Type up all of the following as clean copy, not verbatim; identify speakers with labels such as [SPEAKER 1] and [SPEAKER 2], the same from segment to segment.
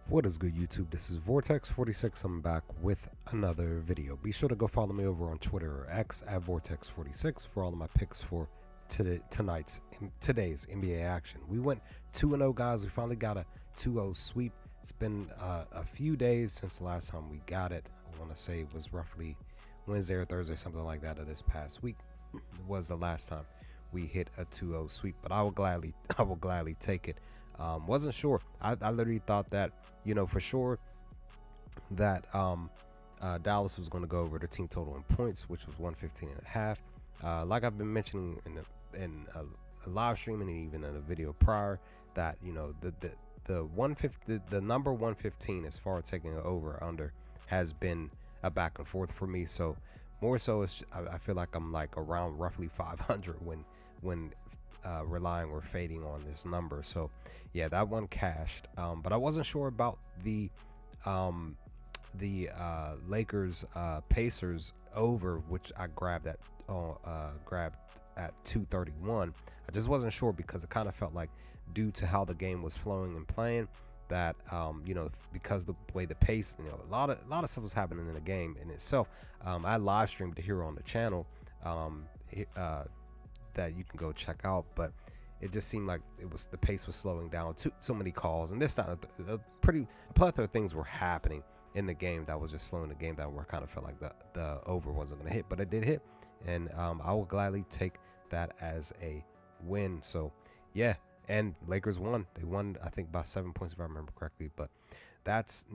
[SPEAKER 1] What is good, YouTube? This is Vortex46. I'm back with another video. Be sure to go follow me over on Twitter or X at Vortex46 for all of my picks for today's NBA action. We went 2-0, guys. We finally got a 2-0 sweep. It's been a few days since the last time we got it. I want to say it was roughly Wednesday or Thursday, something like that, of this past week. It was the last time we hit a 2-0 sweep, but I will gladly take it. Wasn't sure. I literally thought that, for sure that Dallas was going to go over the team total in points, which was 115 and a half. Like I've been mentioning in a live stream and even in a video prior, that the 150, the number 115 as far as taking it over or under has been a back and forth for me. So more so, I feel like I'm like around roughly 500 when relying or fading on this number. So yeah, that one cashed. But I wasn't sure about the Lakers Pacers over, which I grabbed at 231. I just wasn't sure because it kind of felt like, due to how the game was flowing and playing, that because the way the pace, a lot of stuff was happening in the game in itself. I live streamed it here on the channel, that you can go check out, but it just seemed like the pace was slowing down. Too many calls, and this time a plethora of things were happening in the game that was just slowing the game down, where I kind of felt like the over wasn't going to hit, but it did hit, and I will gladly take that as a win. So yeah, and Lakers won. They won, I think, by 7 points if I remember correctly. But that's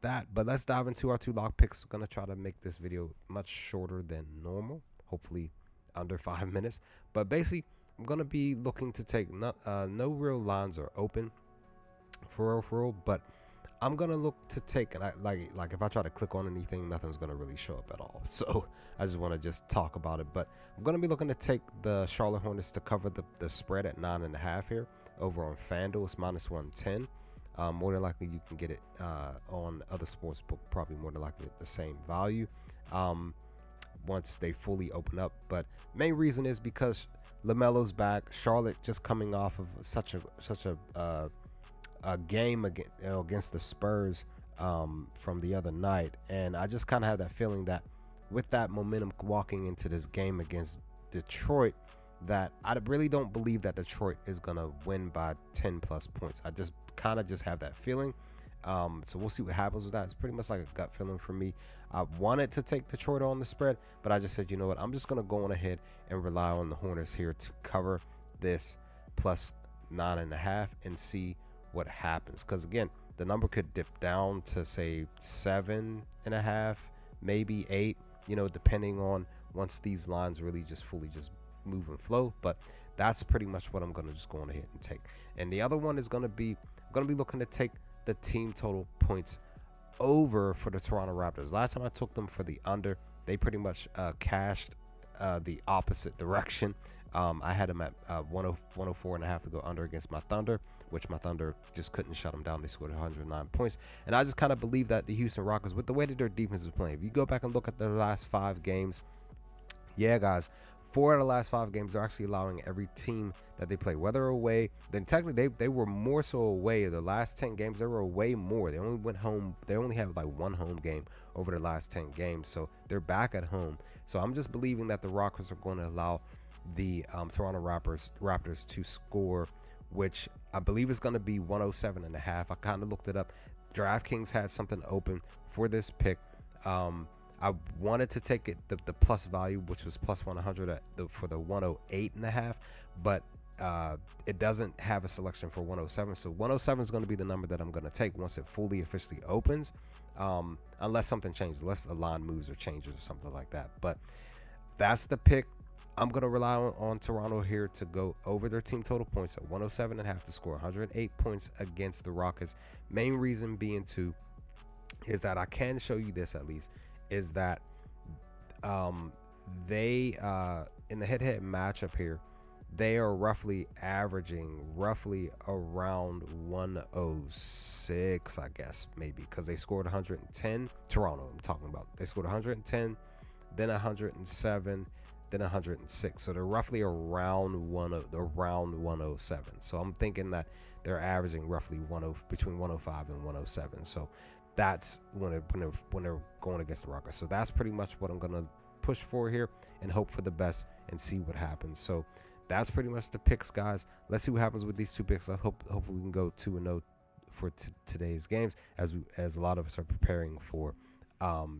[SPEAKER 1] that. But let's dive into our two lock picks. I'm gonna try to make this video much shorter than normal. Hopefully under 5 minutes. But basically, I'm gonna be looking to take no real lines are open for real, but I'm gonna look to take, and I like if I try to click on anything, nothing's gonna really show up at all. So I just want to just talk about it. But I'm gonna be looking to take the Charlotte Hornets to cover the spread at 9.5 here over on FanDuel. It's -110. More than likely you can get it on other sports book, probably more than likely at the same value. Once they fully open up. But main reason is because LaMelo's back. Charlotte just coming off of such a game against the Spurs from the other night, and I just kind of have that feeling that with that momentum walking into this game against Detroit, that I really don't believe that Detroit is gonna win by 10 plus points. I just kind of have that feeling. So we'll see what happens with that. It's pretty much like a gut feeling for me. I wanted to take Detroit on the spread, but I just said, you know what, I'm just gonna go on ahead and rely on the Hornets here to cover this plus 9.5 and see what happens. Because again, the number could dip down to say 7.5, maybe 8, depending on once these lines really just fully just move and flow. But that's pretty much what I'm gonna just go on ahead and take. And the other one is gonna be, I'm gonna be looking to take the team total points over for the Toronto Raptors. Last time I took them for the under, they pretty much cashed the opposite direction. I had them at 104.5 to go under against my Thunder, which my Thunder just couldn't shut them down. They scored 109 points. And I just kind of believe that the Houston Rockets, with the way that their defense is playing, if you go back and look at the last 5 games, yeah, guys, 4 out of the last 5 games are actually allowing every team that they play, whether away, then technically they were more so away. The last 10 games, they were away more. They only went home. They only have like 1 home game over the last 10 games. So they're back at home. So I'm just believing that the Rockets are going to allow the Toronto Raptors to score, which I believe is going to be 107.5. I kind of looked it up. DraftKings had something open for this pick. I wanted to take it the plus value, which was plus 100 for the 108.5, but it doesn't have a selection for 107. So 107 is going to be the number that I'm going to take once it fully officially opens, unless something changes, unless the line moves or changes or something like that. But that's the pick. I'm going to rely on Toronto here to go over their team total points at 107.5 to score 108 points against the Rockets. Main reason being is that I can show you this at least, is that they in the head-to-head matchup here, they are roughly averaging around 106, I guess, maybe, because they scored 110. Toronto, I'm talking about. They scored 110, then 107, then 106. So they're roughly around 107. So I'm thinking that they're averaging roughly between 105 and 107. So that's when they're going against the Rockets. So that's pretty much what I'm gonna push for here and hope for the best and see what happens. So that's pretty much the picks, guys. Let's see what happens with these two picks. I hope we can go 2-0 for today's games as a lot of us are preparing for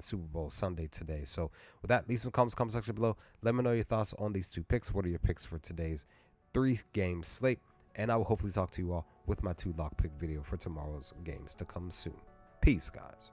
[SPEAKER 1] Super Bowl Sunday today. So with that, leave some comments section below. Let me know your thoughts on these two picks. What are your picks for today's 3-game slate? And I will hopefully talk to you all with my 2 lock pick video for tomorrow's games to come soon. Peace, guys.